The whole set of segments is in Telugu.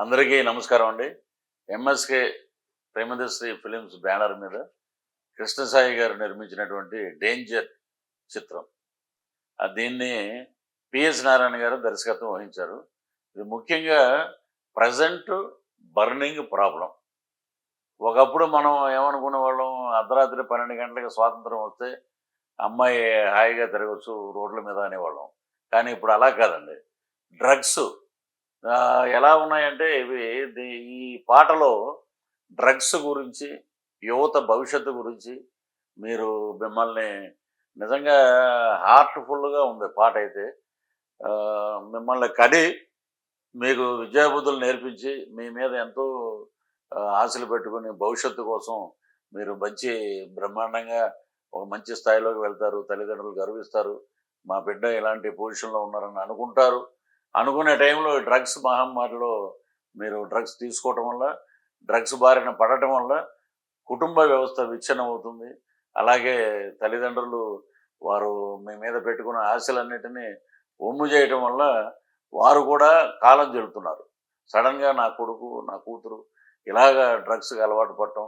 అందరికీ నమస్కారం అండి. ఎంఎస్కే ప్రేమదశ్రీ ఫిలిమ్స్ బ్యానర్ మీద కృష్ణసాయి గారు నిర్మించినటువంటి డేంజర్ చిత్రం. దీన్ని పిఎస్ నారాయణ గారు దర్శకత్వం వహించారు. ఇది ముఖ్యంగా ప్రజెంట్ బర్నింగ్ ప్రాబ్లం. ఒకప్పుడు మనం ఏమనుకునే వాళ్ళం, అర్ధరాత్రి 12 గంటలకు స్వాతంత్రం వస్తే అమ్మాయి హాయిగా తిరగచ్చు రోడ్ల మీద అనేవాళ్ళం. కానీ ఇప్పుడు అలా కాదండి. డ్రగ్స్ ఎలా ఉన్నాయంటే ఈ పాటలో డ్రగ్స్ గురించి, యువత భవిష్యత్తు గురించి మిమ్మల్ని నిజంగా హార్ట్ఫుల్గా ఉంది పాట అయితే. మిమ్మల్ని కడి మీకు విద్యాబుద్ధులు నేర్పించి మీ మీద ఎంతో ఆశలు పెట్టుకుని భవిష్యత్తు కోసం మీరు మంచి బ్రహ్మాండంగా ఒక మంచి స్థాయిలోకి వెళ్తారు, తల్లిదండ్రులు గర్విస్తారు, మా బిడ్డ ఇలాంటి పొజిషన్లో ఉన్నారని అనుకుంటారు. అనుకునే టైంలో డ్రగ్స్ మహమ్మారిలో మీరు డ్రగ్స్ తీసుకోవటం వల్ల, డ్రగ్స్ బారిన పడటం వల్ల కుటుంబ వ్యవస్థ విచ్ఛిన్నం అవుతుంది. అలాగే తల్లిదండ్రులు వారు మీ మీద పెట్టుకున్న ఆశలన్నిటినీ ఒమ్ము చేయటం వల్ల వారు కూడా కాలం చెల్లుతున్నారు. సడన్గా నా కొడుకు, నా కూతురు ఇలాగా డ్రగ్స్కి అలవాటు పడటం,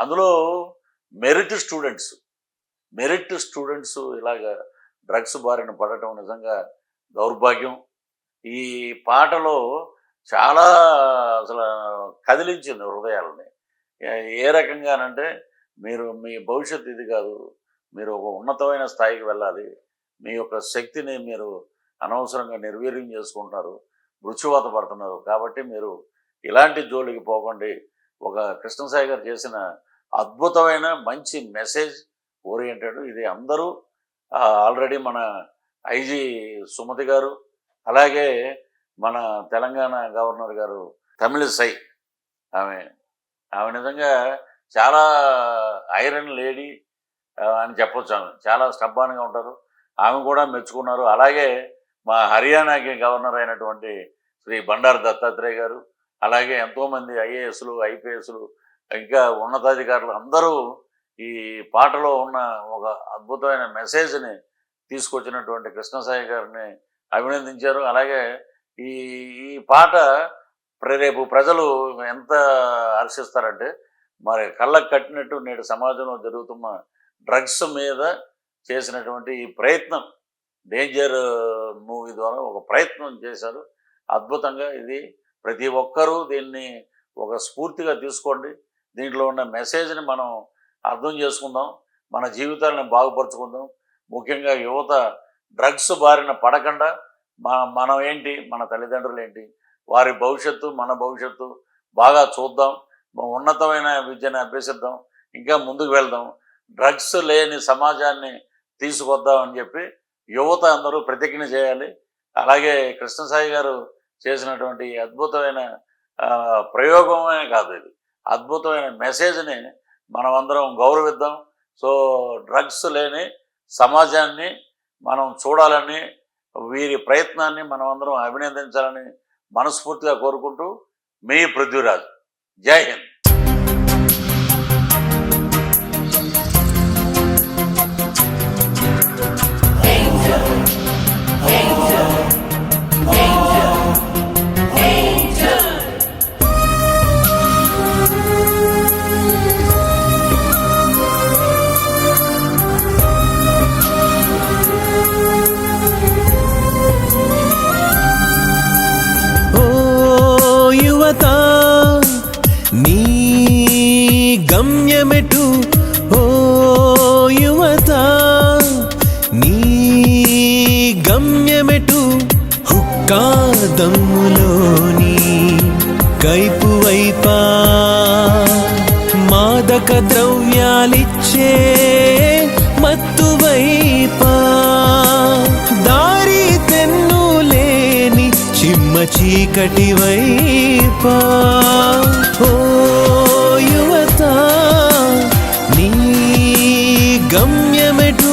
అందులో మెరిట్ స్టూడెంట్స్ ఇలాగా డ్రగ్స్ బారిన పడటం నిజంగా దౌర్భాగ్యం. ఈ పాటలో చాలా అసలు కదిలించింది హృదయాలని. ఏ రకంగానంటే, మీ భవిష్యత్తు ఇది కాదు, మీరు ఒక ఉన్నతమైన స్థాయికి వెళ్ళాలి, మీ యొక్క శక్తిని మీరు అనవసరంగా నిర్వీర్యం చేసుకుంటున్నారు, మృత్యువాత పడుతున్నారు, కాబట్టి మీరు ఇలాంటి జోలికి పోకండి. ఒక కృష్ణసాయి గారు చేసిన అద్భుతమైన మంచి మెసేజ్ ఓరియంటెడ్ ఇది. అందరూ ఆల్రెడీ మన ఐజీ సుమతి గారు, అలాగే మన తెలంగాణ గవర్నర్ గారు తమిళిసై, ఆమె నిజంగా చాలా ఐరన్ లేడీ అని చెప్పొచ్చు. ఆమె చాలా స్టబ్బాన్గా ఉంటారు, ఆమె కూడా మెచ్చుకున్నారు. అలాగే మా హర్యానాకి గవర్నర్ అయినటువంటి శ్రీ బండారు దత్తాత్రేయ గారు, అలాగే ఎంతోమంది ఐఏఎస్లు, ఐపీఎస్లు, ఇంకా ఉన్నతాధికారులు అందరూ ఈ పాటలో ఉన్న ఒక అద్భుతమైన మెసేజ్ని తీసుకొచ్చినటువంటి కృష్ణసాయి గారిని అభినందించారు. అలాగే ఈ పాట రేపు ప్రజలు ఎంత హర్షిస్తారంటే, మరి కళ్ళకు కట్టినట్టు నేడు సమాజంలో జరుగుతున్న డ్రగ్స్ మీద చేసినటువంటి ఈ ప్రయత్నం, డేంజర్ మూవీ ద్వారా ఒక ప్రయత్నం చేశారు అద్భుతంగా. ఇది ప్రతి ఒక్కరూ దీన్ని ఒక స్ఫూర్తిగా తీసుకోండి. దీంట్లో ఉన్న మెసేజ్ని మనం అర్థం చేసుకుందాం, మన జీవితాలను బాగుపరుచుకుందాం. ముఖ్యంగా యువత డ్రగ్స్ బారిన పడకుండా మనం ఏంటి, మన తల్లిదండ్రులు ఏంటి, వారి భవిష్యత్తు, మన భవిష్యత్తు బాగా చూద్దాం, ఉన్నతమైన విద్యను అభ్యసిద్దాం, ఇంకా ముందుకు వెళ్దాం, డ్రగ్స్ లేని సమాజాన్ని తీసుకొద్దాం అని చెప్పి యువత అందరూ ప్రతిజ్ఞ చేయాలి. అలాగే కృష్ణసాయి గారు చేసినటువంటి అద్భుతమైన ప్రయోగమే కాదు, ఇది అద్భుతమైన మెసేజ్ని మనమందరం గౌరవిద్దాం. సో డ్రగ్స్ లేని సమాజాన్ని మనం చూడాలని, వీరి ప్రయత్నాన్ని మనం అందరం అభినందించాలని మనస్ఫూర్తిగా కోరుకుంటూ, మీ పృథ్వీరాజ్. జై హింద్. నీ గమ్యమెటు, ఓ యువత, నీ గమ్యమెటు, హుక్కాదమ్ములోని కైపు వైపా, మాదక ద్రవ్యాలిచ్చే మత్తు వైపా, దారి తెన్నులేని చిమ్మ చీకటి వైపా, ఓ యువత, నీ గమ్యమెటు.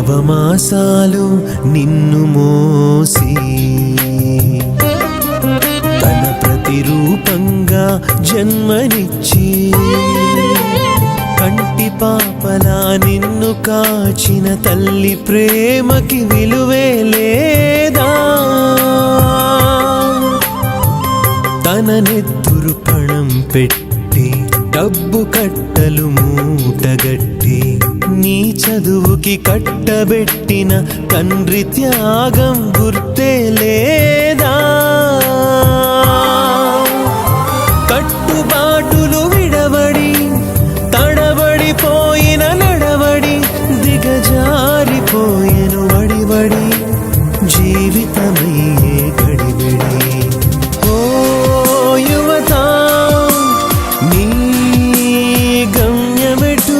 నవమాసాలు నిన్ను మోసి తన ప్రతిరూపంగా జన్మనిచ్చి కంటి పాపలా నిన్ను కాచిన తల్లి ప్రేమకి విలువే లేదా? తన నెత్తురు పణం పెట్టి డబ్బు కట్టలు మూటగట్టి నీ చదువుకి కట్టబెట్టిన తండ్రి త్యాగం గుర్తే లేదా? కట్టుబాటులు విడబడి తడబడిపోయిన నడవడి దిగజారిపోయెను వడివడి జీవితమయ్యే గడిబిడి. ఓ యువత నీ గమ్యమెటు?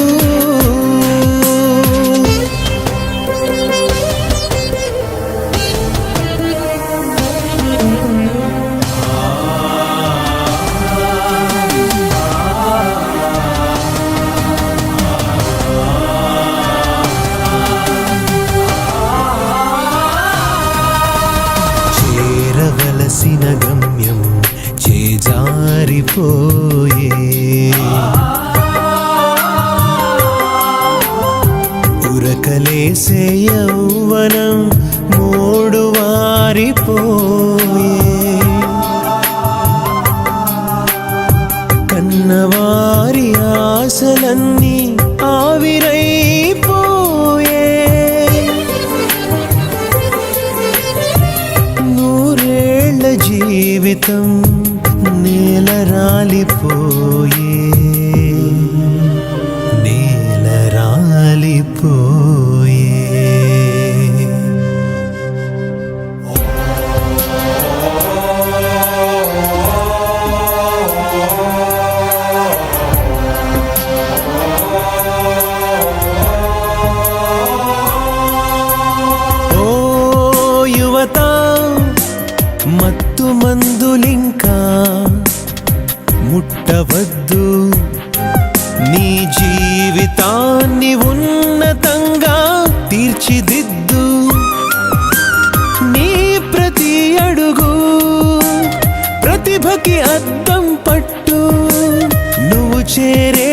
చేరవలసిన గమ్యం చేజారిపోయే, ఉరకలేసే యౌవనం మూడువారిపోయే, కన్నవారి ఆశలన్నీ ఆవిరైపోయే, నూరేళ్ల జీవితం నేల రాలిపోయే, నేల రాలిపోయే. ఓ యువత మత్తు మందులింకా ముట్టవద్దు, నీ జీవితాన్ని ఉన్నతంగా తీర్చిదిద్దు. నీ ప్రతి అడుగు ప్రతిభకి అద్దం పట్టు, నువ్వు చేరే